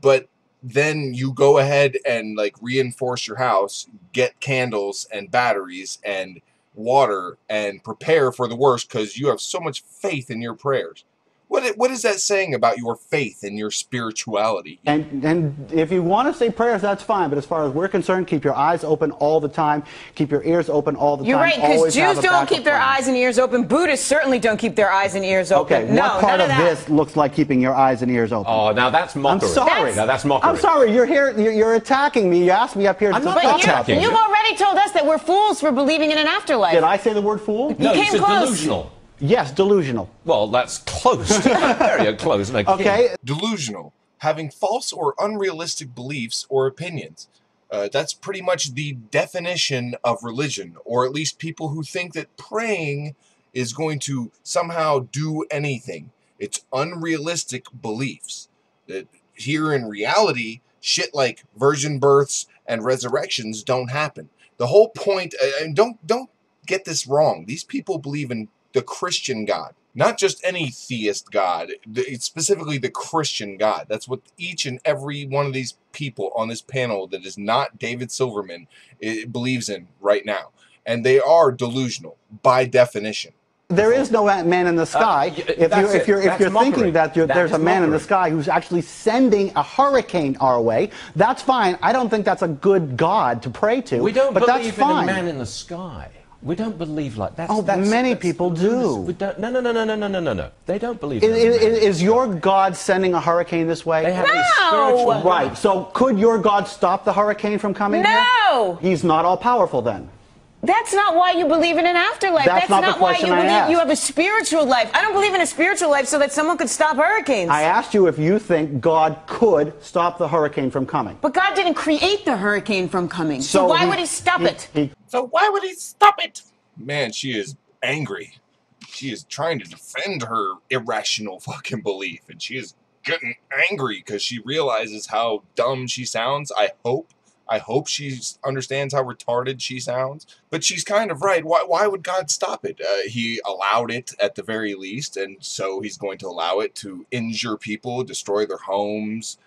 but then you go ahead and like reinforce your house, get candles and batteries and water and prepare for the worst because you have so much faith in your prayers. What is that saying about your faith and your spirituality? And if you want to say prayers, that's fine. But as far as we're concerned, keep your eyes open all the time. Keep your ears open all the You're time. right, because Always have Jews a don't backup keep their plan. eyes and ears open. Buddhists certainly don't keep their eyes and ears open. Okay, No, what part none of of that. this looks like keeping your eyes and ears open? Oh, now that's mockery. I'm sorry. Now that's mockery. I'm sorry. You're here. You're attacking me. You asked me up here to I'm not talk about attacking this. you. You've already told us that we're fools for believing in an afterlife. Did I say the word fool? No, you came said close. delusional. Yes, delusional. Well, that's close. Very close. Okay. Delusional, having false or unrealistic beliefs or opinions. That's pretty much the definition of religion, or at least people who think that praying is going to somehow do anything. It's unrealistic beliefs. That here in reality, shit like virgin births and resurrections don't happen. The whole point, and don't get this wrong, these people believe in the Christian God. Not just any theist God, specifically the Christian God. That's what each and every one of these people on this panel that is not David Silverman believes in right now. And they are delusional by definition. There is no man in the sky. If you're thinking that there's a man in the sky who's actually sending a hurricane our way, that's fine. I don't think that's a good God to pray to. We don't but believe that's fine. in a man in the sky. We don't believe like that. Many people do. We don't, no. They don't believe Is your God sending a hurricane this way? They have a No! spiritual... Right. So could your God stop the hurricane from coming here? No! He's not all powerful then. That's not why you believe in an afterlife. That's not the why question you I believe asked. you have a spiritual life. I don't believe in a spiritual life so that someone could stop hurricanes. I asked you if you think God could stop the hurricane from coming. But God didn't create the hurricane from coming. So why would he stop it? So why would he stop it? Man, she is angry. She is trying to defend her irrational fucking belief, and she is getting angry because she realizes how dumb she sounds. I hope she understands how retarded she sounds. But she's kind of right. Why would God stop it? He allowed it at the very least, and so he's going to allow it to injure people, destroy their homes,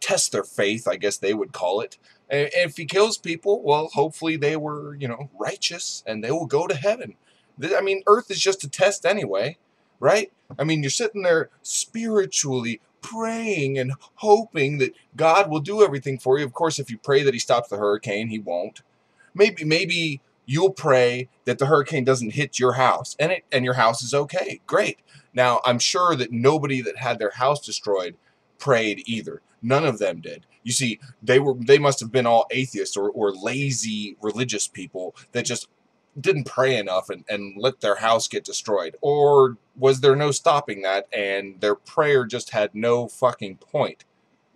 test their faith, I guess they would call it. And if he kills people, well, hopefully they were, righteous, and they will go to heaven. I mean, Earth is just a test anyway, right? I mean, you're sitting there spiritually praying and hoping that God will do everything for you. Of course, if you pray that he stops the hurricane, he won't. Maybe you'll pray that the hurricane doesn't hit your house, and your house is okay. Great. Now, I'm sure that nobody that had their house destroyed prayed either. None of them did. You see, they must have been all atheists or lazy religious people that just didn't pray enough and let their house get destroyed. Or was there no stopping that and their prayer just had no fucking point?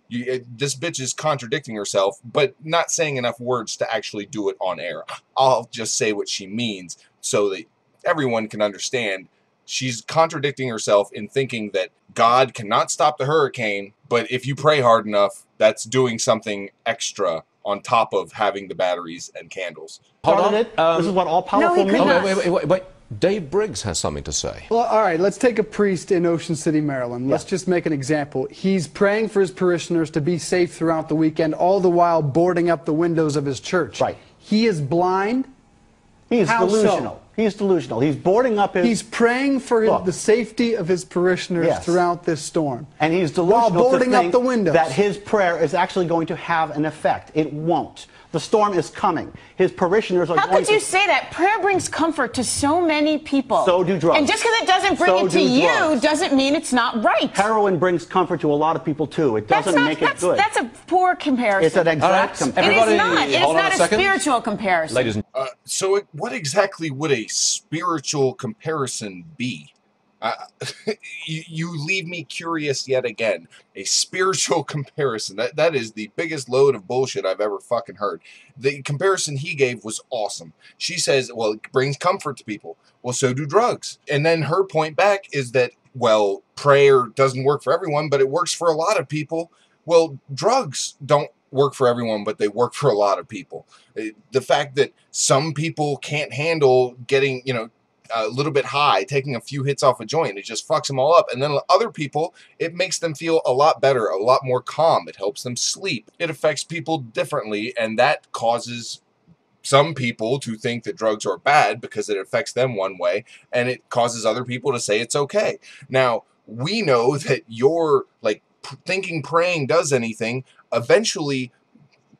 This bitch is contradicting herself, but not saying enough words to actually do it on air. I'll just say what she means so that everyone can understand. She's contradicting herself in thinking that God cannot stop the hurricane, but if you pray hard enough, that's doing something extra on top of having the batteries and candles. Hold on. This is what all powerful No, he could means. not. Wait. Dave Briggs has something to say. Well, all right, let's take a priest in Ocean City, Maryland. Let's just make an example. He's praying for his parishioners to be safe throughout the weekend, all the while boarding up the windows of his church. Right. He is blind. He's How delusional. so? He's delusional. He's boarding up his... He's praying for Look. the safety of his parishioners Yes. throughout this storm. And he's while delusional boarding to up think the windows. that his prayer is actually going to have an effect. It won't. The storm is coming. His parishioners are How going could you to... say that? Prayer brings comfort to so many people. So do drugs. And just because it doesn't bring So it to do you drugs. doesn't mean it's not right. Heroin brings comfort to a lot of people, too. It That's doesn't not, make it that's, good. that's a poor comparison. It's an exact All right, comparison. It is everybody, not. It is hold on not a a second. spiritual comparison. Ladies and So what exactly would a spiritual comparison be? You leave me curious yet again. A spiritual comparison. That is the biggest load of bullshit I've ever fucking heard. The comparison he gave was awesome. She says, well, it brings comfort to people. Well, so do drugs. And then her point back is that, well, prayer doesn't work for everyone, but it works for a lot of people. Well, drugs don't work for everyone, but they work for a lot of people. The fact that some people can't handle getting, a little bit high, taking a few hits off a joint. It just fucks them all up. And then other people, it makes them feel a lot better, a lot more calm. It helps them sleep. It affects people differently, and that causes some people to think that drugs are bad because it affects them one way, and it causes other people to say it's okay. Now, we know that your thinking praying does anything eventually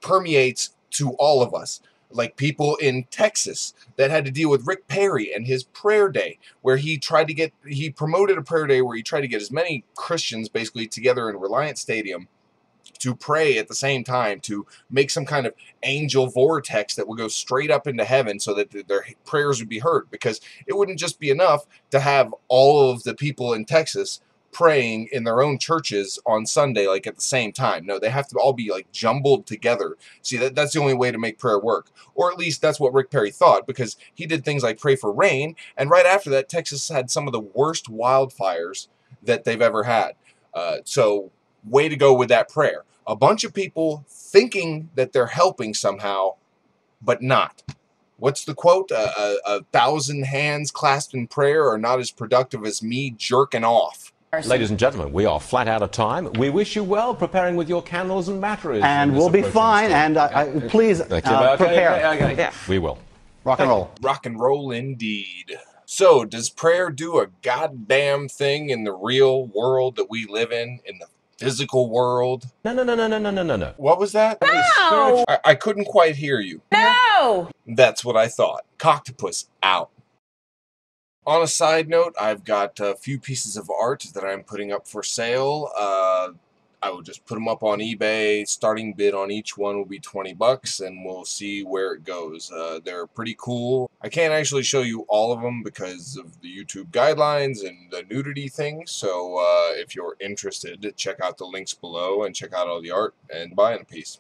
permeates to all of us. Like people in Texas that had to deal with Rick Perry and his prayer day, where he promoted a prayer day where he tried to get as many Christians basically together in Reliant Stadium to pray at the same time, to make some kind of angel vortex that would go straight up into heaven so that their prayers would be heard. Because it wouldn't just be enough to have all of the people in Texas praying in their own churches on Sunday, like at the same time. No, they have to all be like jumbled together. See, that's the only way to make prayer work. Or at least that's what Rick Perry thought, because he did things like pray for rain, and right after that, Texas had some of the worst wildfires that they've ever had. So way to go with that prayer. A bunch of people thinking that they're helping somehow, but not. What's the quote? A thousand hands clasped in prayer are not as productive as me jerking off. Ladies and gentlemen, we are flat out of time. We wish you well preparing with your candles and matteries. And we'll be fine. And please prepare. Okay. Yeah. We will. Rock and roll. Rock and roll indeed. So, does prayer do a goddamn thing in the real world that we live in the physical world? No. What was that? No! I couldn't quite hear you. No! That's what I thought. Cocktopus out. On a side note, I've got a few pieces of art that I'm putting up for sale. I will just put them up on eBay. Starting bid on each one will be $20, and we'll see where it goes. They're pretty cool. I can't actually show you all of them because of the YouTube guidelines and the nudity thing. So if you're interested, check out the links below and check out all the art and buy a piece.